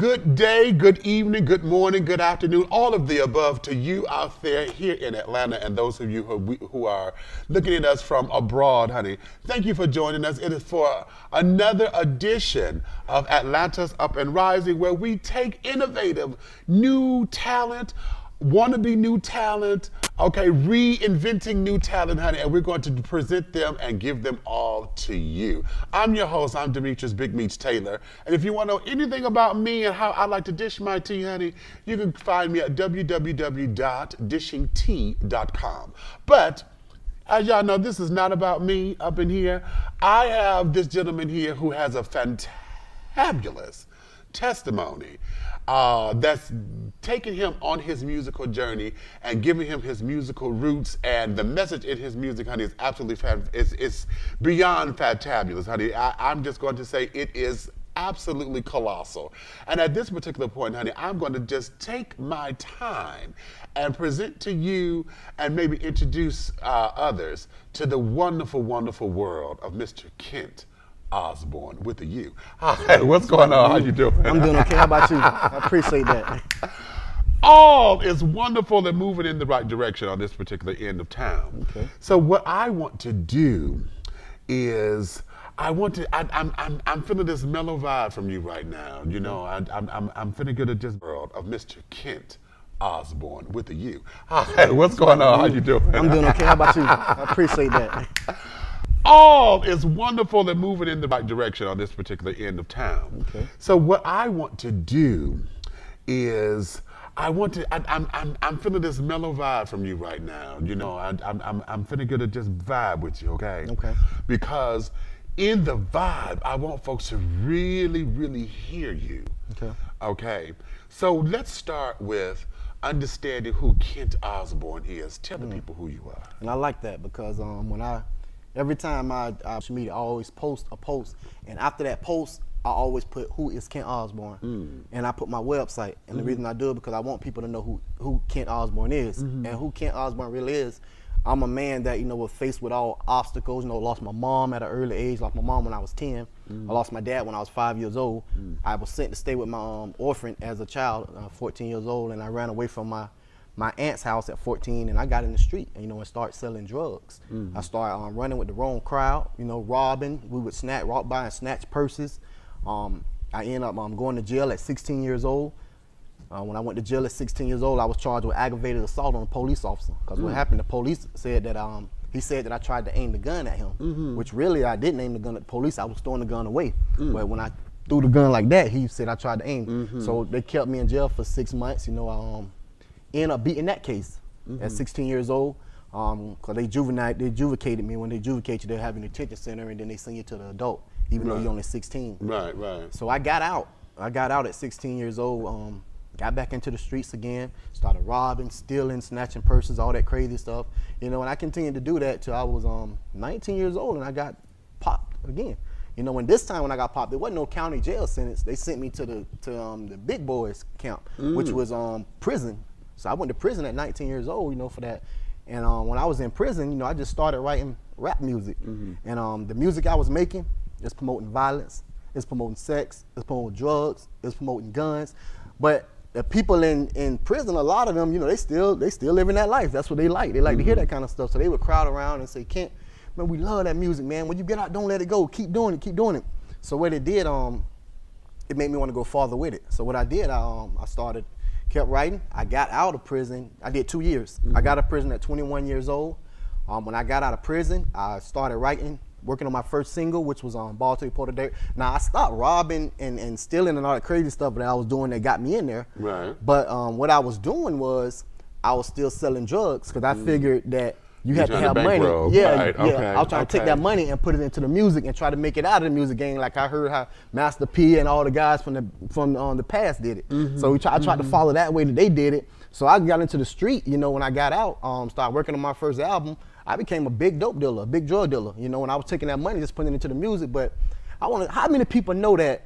Good day, good evening, good morning, good afternoon, all of the above to you out there here in Atlanta and those of you who are looking at us from abroad, honey. Thank you for joining us. It is for another edition of Atlanta's Up and Rising, where we take innovative new talent, wannabe new talent, reinventing new talent, honey, and we're going to present them and give them all to you. I'm your host, I'm Demetrius Big Meats Taylor, and if you want to know anything about me and how I like to dish my tea, honey, you can find me at www.dishingtea.com. But as y'all know, this is not about me up in here. I have this gentleman here who has a fantabulous testimony that's taking him on his musical journey and giving him his musical roots, and the message in his music, honey, is absolutely it's beyond fantabulous, honey. I'm just going to say it is absolutely colossal. And at this particular point, honey, I'm going to just take my time and present to you and maybe introduce others to the wonderful, wonderful world of Mr. Kent OSBORN with a U. Hi, what's going on? How you doing? I'm doing okay. How about you? I appreciate that. All is wonderful and moving in the right direction on this particular end of town. Okay. So what I want to do is I'm feeling this mellow vibe from you right now. You know, I'm feeling good at just world of Mr. Kent OSBORN with a U. Hi, what's going on? How you doing? I'm doing okay. How about you? I appreciate that. All is wonderful and moving in the right direction on this particular end of town. Okay. So what I want to do is I'm feeling this mellow vibe from you right now. You know, I'm feeling good to just vibe with you, okay? Okay. Because in the vibe, I want folks to really, really hear you. Okay. Okay. So let's start with understanding who Kent OSBORN is. Tell the people who you are. And I like that because every time I social media, I always post a post, and after that post, I always put who is Kent OSBORN, and I put my website. And the reason I do it because I want people to know who Kent OSBORN is, and who Kent OSBORN really is. I'm a man that was faced with all obstacles. Lost my mom at an early age. Lost my mom when I was 10. I lost my dad when I was 5 years old. I was sent to stay with my orphan as a child, 14 years old, and I ran away from my aunt's house at 14, and I got in the street and started selling drugs. I started running with the wrong crowd, robbing. We would walk by and snatch purses. I ended up going to jail at 16 years old. When I went to jail at 16 years old, I was charged with aggravated assault on a police officer. Because what happened, the police said that he said that I tried to aim the gun at him, which really I didn't aim the gun at the police. I was throwing the gun away. But when I threw the gun like that, he said I tried to aim. So they kept me in jail for 6 months. I ended up beating that case at 16 years old. Because they juvicated me. When they juvicate you, they have an detention center, and then they send you to the adult, even though you're only 16. Right, right. So I got out. I got out at 16 years old. Got back into the streets again, started robbing, stealing, snatching purses, all that crazy stuff. And I continued to do that till I was 19 years old, and I got popped again. And this time when I got popped, there wasn't no county jail sentence. They sent me to the big boys camp, which was prison. So I went to prison at 19 years old, for that. And when I was in prison, I just started writing rap music. And the music I was making is promoting violence, it's promoting sex, it's promoting drugs, it's promoting guns. But the people in prison, a lot of them, they still living that life. That's what they like. They like to hear that kind of stuff. So they would crowd around and say, Kent, man, we love that music, man. When you get out, don't let it go. Keep doing it, keep doing it. So what it did, it made me want to go farther with it. So what I did, I kept writing. I got out of prison. I did 2 years. I got out of prison at 21 years old. When I got out of prison, I started writing, working on my first single, which was on Ball to the Porter Day. Now, I stopped robbing and stealing and all that crazy stuff that I was doing that got me in there. Right. But what I was doing was I was still selling drugs because I figured that you had to have money. Yeah, right. yeah. Okay. I was trying to take that money and put it into the music and try to make it out of the music game. Like I heard how Master P and all the guys from the past did it. So I tried to follow that way that they did it. So I got into the street. When I got out, started working on my first album. I became a big dope dealer, a big drug dealer. When I was taking that money, just putting it into the music. But how many people know that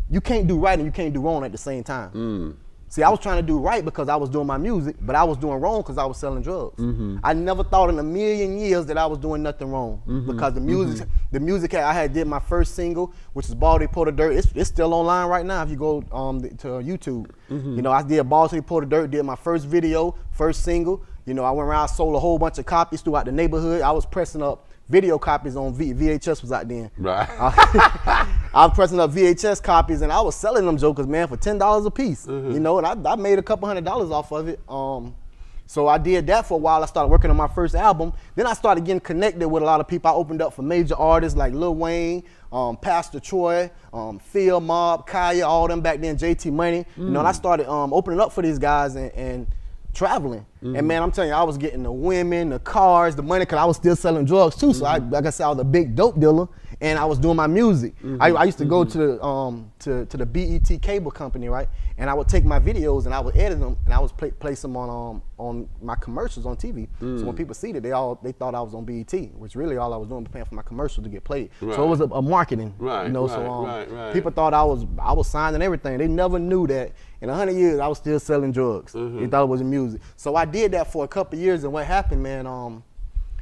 you can't do right and you can't do wrong at the same time? See, I was trying to do right because I was doing my music, but I was doing wrong because I was selling drugs. I never thought in a million years that I was doing nothing wrong because the music I had did my first single, which is Baldy Pour the Dirt. It's still online right now if you go to YouTube. You know, I did Baldy Pour the Dirt, did my first video, first single. You know, I went around, sold a whole bunch of copies throughout the neighborhood. I was pressing up video copies on VHS was out then. Right. I was pressing up VHS copies and I was selling them jokers, man, for $10 a piece. You know, and I made a couple $100 off of it. So I did that for a while. I started working on my first album. Then I started getting connected with a lot of people. I opened up for major artists like Lil Wayne, Pastor Troy, Phil Mob, Kaya, all them back then, JT Money. You know, and I started opening up for these guys and traveling. And man, I'm telling you, I was getting the women, the cars, the money, because I was still selling drugs too. So like I said, I was a big dope dealer and I was doing my music. I used to go to the BET cable company, right? And I would take my videos and I would edit them and I would place them on my commercials on TV. So when people see that, they thought I was on BET, which really all I was doing was paying for my commercial to get played. Right. So it was a marketing, you know. People thought I was signing everything. They never knew that in 100 years I was still selling drugs. They thought it was music. So I did that for a couple of years, and what happened, man?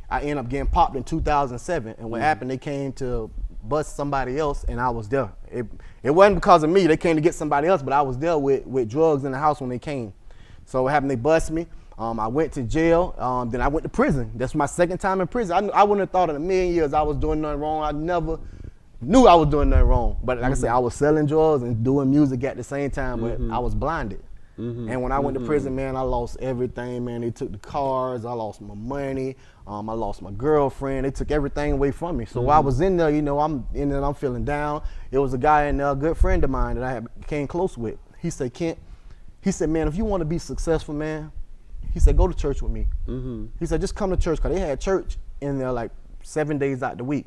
I ended up getting popped in 2007, and what happened? They came to bust somebody else, and I was there. It wasn't because of me. They came to get somebody else, but I was there with drugs in the house when they came. So what happened? They bust me. I went to jail. Then I went to prison. That's my second time in prison. I wouldn't have thought in a million years I was doing nothing wrong. I never knew I was doing nothing wrong. But like I said, I was selling drugs and doing music at the same time, but I was blinded. And when I went to prison, man, I lost everything, man. They took the cars, I lost my money, I lost my girlfriend. They took everything away from me. So while I was in there, you know, I'm feeling down. It was a guy in there, a good friend of mine that I came close with. He said, Kent, he said, man, if you want to be successful, man, he said, go to church with me. He said, just come to church, because they had church in there like 7 days out the week.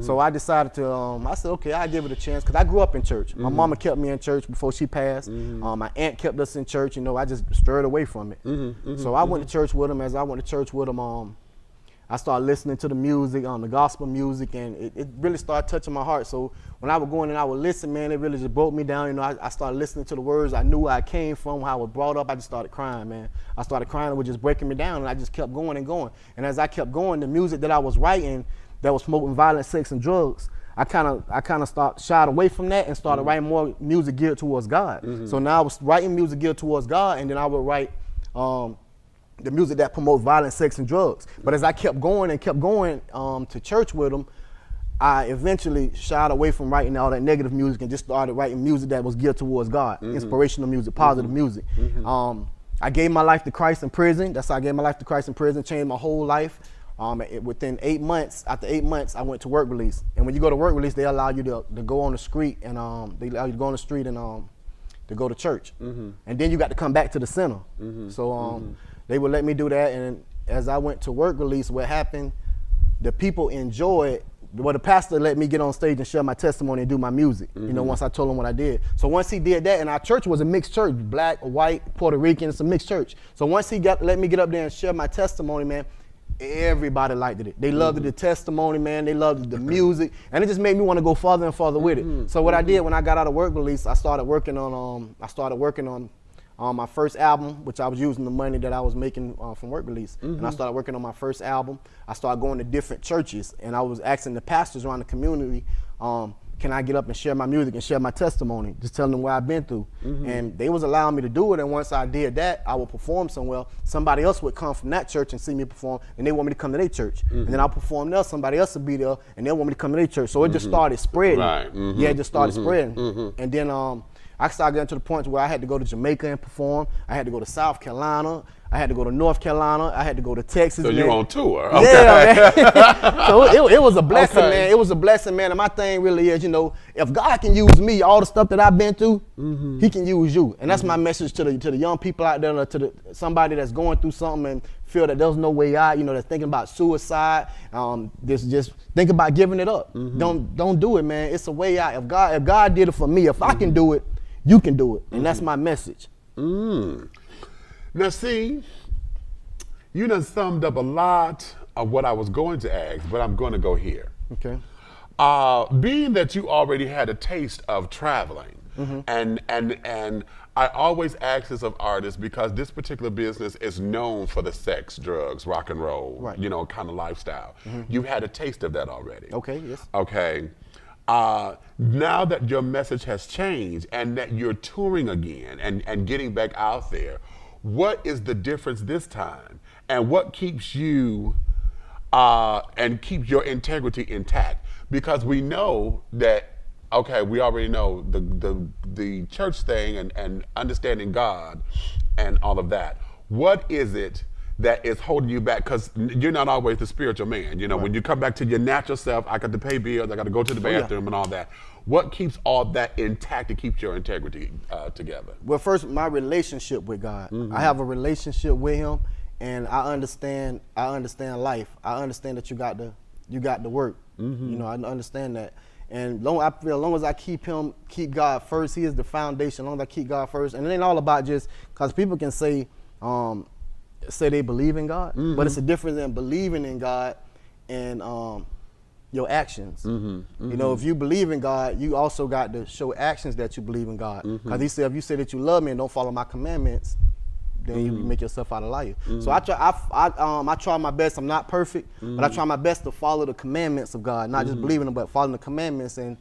So I decided to, I said, okay, I'll give it a chance, because I grew up in church. My mama kept me in church before she passed. My aunt kept us in church. You know, I just stirred away from it. So I went to church with him. As I went to church with him, I started listening to the music, the gospel music, and it really started touching my heart. So when I would go in and I would listen, man, it really just broke me down. You know, I started listening to the words. I knew where I came from, how I was brought up. I just started crying, man. I started crying. It was just breaking me down, and I just kept going and going. And as I kept going, the music that I was writing that was promoting violence, sex, and drugs, I kind of shied away from that and started writing more music geared towards God. So now I was writing music geared towards God, and then I would write the music that promotes violence, sex, and drugs. But as I kept going to church with them, I eventually shied away from writing all that negative music and just started writing music that was geared towards God, inspirational music, positive music. I gave my life to Christ in prison. That's how I gave my life to Christ in prison, changed my whole life. Within 8 months, after 8 months, I went to work release. And when you go to work release, they allow you to go on the street and they allow you to go on the street and to go to church. And then you got to come back to the center. So they would let me do that. And as I went to work release, what happened, the people enjoyed, well, the pastor let me get on stage and share my testimony and do my music, you know, once I told him what I did. So once he did that, and our church was a mixed church, black, white, Puerto Rican, it's a mixed church. So once he let me get up there and share my testimony, man, everybody liked it. They loved the testimony, man. They loved the music, and it just made me want to go farther and farther with it. So what I did when I got out of work release, I started working on my first album, which I was using the money that I was making from work release. And I started working on my first album. I started going to different churches, and I was asking the pastors around the community, can I get up and share my music and share my testimony, just telling them what I've been through. And they was allowing me to do it, and once I did that, I would perform somewhere. Somebody else would come from that church and see me perform, and they want me to come to their church. And then I'll perform there, somebody else would be there, and they want me to come to their church. So it just started spreading. Yeah, it just started spreading. And then I started getting to the point where I had to go to Jamaica and perform. I had to go to South Carolina. I had to go to North Carolina. I had to go to Texas. So you're on tour. Okay. Yeah, man. So it was a blessing, man. It was a blessing, man. And my thing really is, you know, if God can use me, all the stuff that I've been through, He can use you. And that's my message to the young people out there, to somebody that's going through something and feel that there's no way out, you know, that's thinking about suicide. Just think about giving it up. Don't do it, man. It's a way out. If God did it for me, if I can do it, you can do it. And that's my message. Now see, you done summed up a lot of what I was going to ask, but I'm going to go here. Okay. Being that you already had a taste of traveling, And I always ask this of artists because this particular business is known for the sex, drugs, rock and roll, Right. kind of lifestyle. You've had a taste of that already. Okay, yes. Okay. Now that your message has changed and that you're touring again and getting back out there, what is the difference this time? And what keeps you and keeps your integrity intact? Because we know that, okay, we already know the church thing and understanding God and all of that. What is it that is holding you back? Because you're not always the spiritual man. You know, when you come back to your natural self, I got to pay bills, I got to go to the bathroom and all that. What keeps all that intact to keep your integrity together? Well, first, my relationship with God. I have a relationship with Him, and I understand life. I understand that you got to work. You know, I understand that. And I feel as long as I keep God first, He is the foundation. As long as I keep God first, and it ain't all about just because people can say they believe in God, but it's a difference in believing in God and your actions. You know, if you believe in God, you also got to show actions that you believe in God. Because He said, if you say that you love me and don't follow my commandments, then you make yourself out of liar. So I try my best. I'm not perfect, but I try my best to follow the commandments of God, not just believing them, but following the commandments. And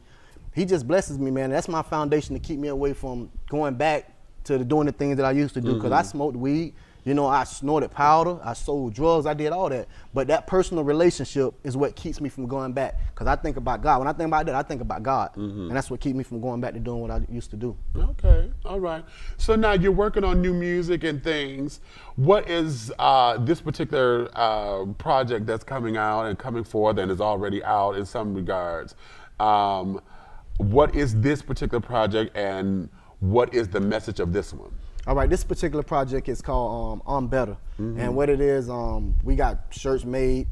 He just blesses me, man. That's my foundation to keep me away from going back to doing the things that I used to do. Because I smoked weed, you know, I snorted powder, I sold drugs, I did all that. But that personal relationship is what keeps me from going back. Because I think about God. When I think about that, I think about God. And that's what keeps me from going back to doing what I used to do. Okay, all right. So now you're working on new music and things. What is this particular project that's coming out and coming forth and is already out in some regards? What is this particular project and what is the message of this one? All right, this particular project is called I'm Better. And what it is, we got shirts made.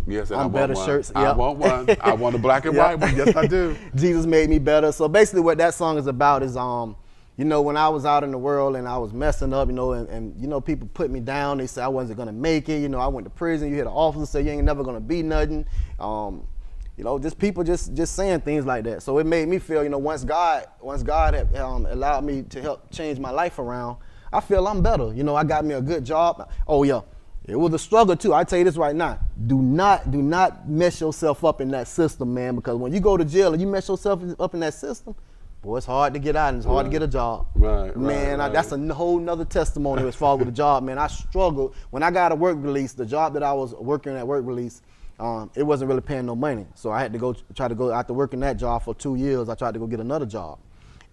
Yes, and I'm Better shirts. I want one. I want a black and white one. Yes, I do. Jesus made me better. So basically what that song is about is, you know, when I was out in the world and I was messing up, you know, and you know, people put me down. They said I wasn't gonna make it. You know, I went to prison. You hear the officer say you ain't never gonna be nothing. You know, just people just saying things like that. So it made me feel, you know, once God had allowed me to help change my life around, I feel I'm better. You know, I got me a good job. Oh yeah, it was a struggle too. I tell you this right now. Do not mess yourself up in that system, man. Because when you go to jail and you mess yourself up in that system, boy, it's hard to get out and it's hard to get a job. Man, that's a whole nother testimony as far as with a job, man. I struggled when I got a work release. The job that I was working at work release. It wasn't really paying no money. So I had to try to go after working that job for 2 years. I tried to go get another job.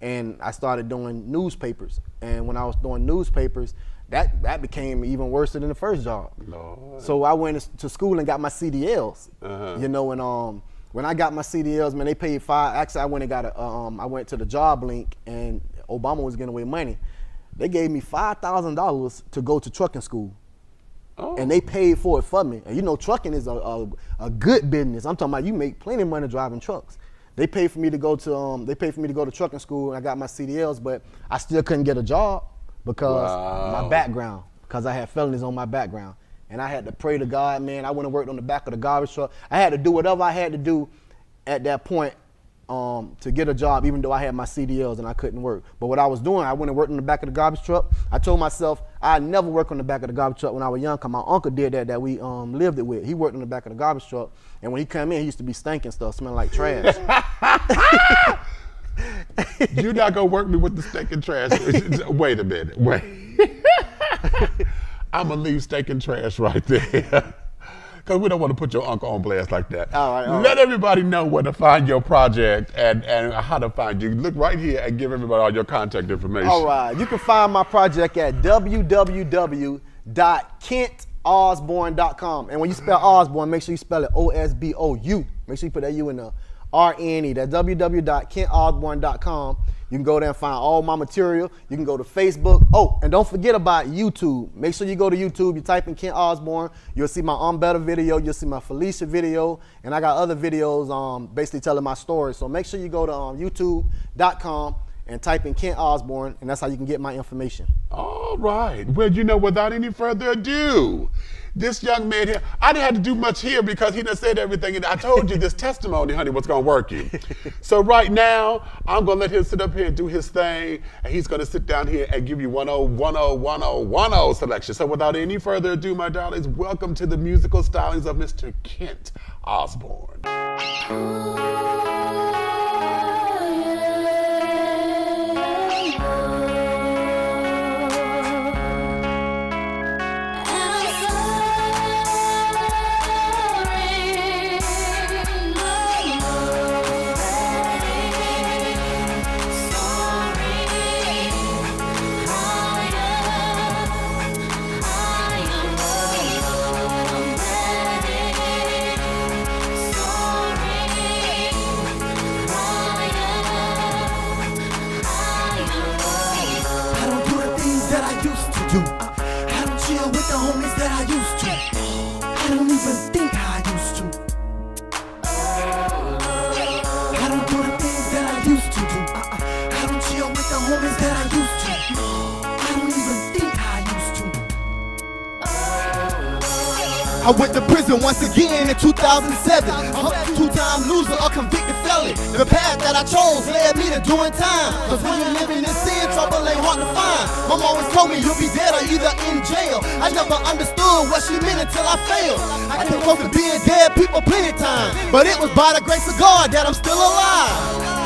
And I started doing newspapers. And when I was doing newspapers, that became even worse than the first job. Lord. So I went to school and got my CDLs. You know, and when I got my CDLs, man, they paid actually I went and got I went to the job link and Obama was giving away money. They gave me $5,000 to go to trucking school. Oh. And they paid for it for me. And you know, trucking is a good business. I'm talking about you make plenty of money driving trucks. They paid for me to go to trucking school, and I got my CDLs, but I still couldn't get a job because my background, because I had felonies on my background. And I had to pray to God, man. I went and worked on the back of the garbage truck. I had to do whatever I had to do at that point to get a job, even though I had my CDLs and I couldn't work. But what I was doing, I went and worked on the back of the garbage truck. I told myself I'd never work on the back of the garbage truck when I was young, because my uncle did that we lived it with. He worked on the back of the garbage truck, and when he came in, he used to be stinking stuff, smelling like trash. You're not gonna work me with the stinking trash. Wait a minute, wait. I'm gonna leave stinking trash right there. Because we don't want to put your uncle on blast like that. All right. Let everybody know where to find your project and how to find you. Look right here and give everybody all your contact information. All right. You can find my project at www.kentosborn.com. And when you spell Osborn, make sure you spell it O-S-B-O-U. Make sure you put that U in the R-N-E. That's www.kentosborn.com. You can go there and find all my material. You can go to Facebook. Oh, and don't forget about YouTube. Make sure you go to YouTube. You type in Kent Osborn. You'll see my I'm Better video. You'll see my Felicia video. And I got other videos basically telling my story. So make sure you go to youtube.com and type in Kent Osborne, and that's how you can get my information. All right. Well, you know, without any further ado, this young man here, I didn't have to do much here because he done said everything. And I told you this testimony, honey, was going to work you. So right now, I'm going to let him sit up here and do his thing. And he's going to sit down here and give you 10 selection. So without any further ado, my darlings, welcome to the musical stylings of Mr. Kent Osborne. I don't chill with the homies that I used to. I don't even think how I used to. I don't do the things that I used to do. I don't chill with the homies that I used to. I don't even think how I used to. I went to prison once again in 2007. I'm a two-time loser, a convicted felon. The path that I chose led me to doing time. Cause when you're living in sin, trouble ain't hard to find. Mom always told me you'll be dead or either in jail. I never understood what she meant until I failed. I came close to being dead people plenty time, but it was by the grace of God that I'm still alive.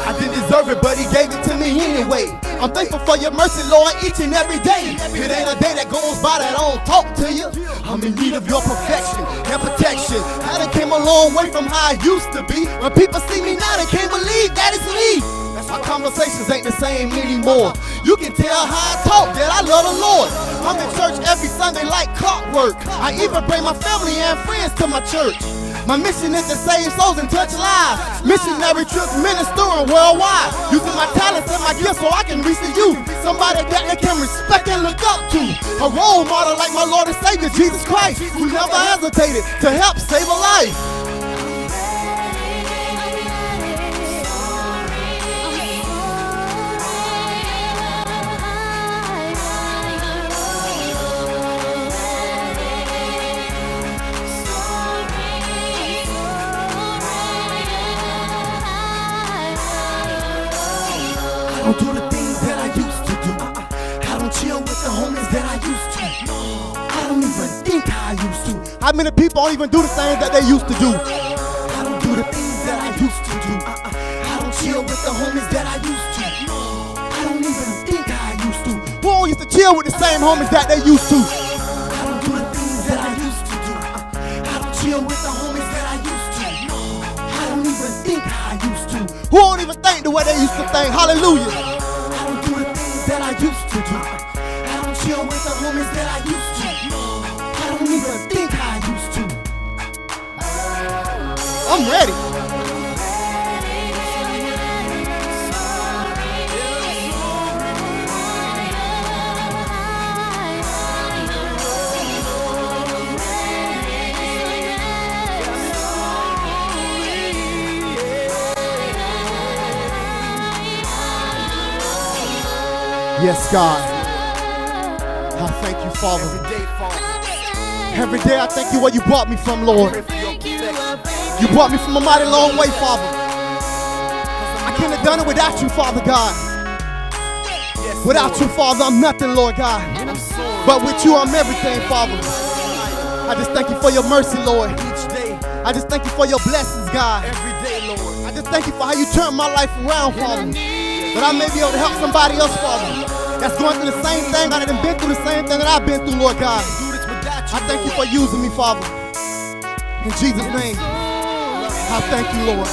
I didn't deserve it, but he gave it to me anyway. I'm thankful for your mercy, Lord, each and every day. It ain't a day that goes by that I don't talk to you. I'm in need of your perfection and protection. I done came a long way from how I used to be. When people see me now, they can't believe that it's me. My conversations ain't the same anymore. You can tell how I talk that I love the Lord. I'm in church every Sunday like clockwork. I even bring my family and friends to my church. My mission is to save souls and touch lives. Missionary trips, ministering worldwide. Using my talents and my gifts so I can reach the youth. Somebody that they can respect and look up to. A role model like my Lord and Savior, Jesus Christ, who never hesitated to help save a life. I don't do the things that I used to do. I don't chill with the homies that I used to. I don't even think how I used to. How many people don't even do the things that they used to do? I don't do the things that I used to do. I don't chill with the homies that I used to. I don't even think how I used to. Who don't used to chill with the same homies that they used to? I don't do the things that I used to do. I don't chill with the homies that I used to. I don't even think how I used to. Who don't even think the way they used to think? Hallelujah. I don't do the things that I used to do. I don't chill with the homies that I used to. I don't even think how I used to. I'm ready. Yes, God. I thank you, Father. Every day I thank you where you brought me from, Lord. You brought me from a mighty long way, Father. I couldn't have done it without you, Father God. Without you, Father, I'm nothing, Lord God. But with you, I'm everything, Father. I just thank you for your mercy, Lord. I just thank you for your blessings, God. I just thank you for how you turned my life around, Father. That I may be able to help somebody else, Father, that's going through the same thing. I done been through the same thing that I've been through, Lord God. I thank you for using me, Father. In Jesus' name, I thank you, Lord.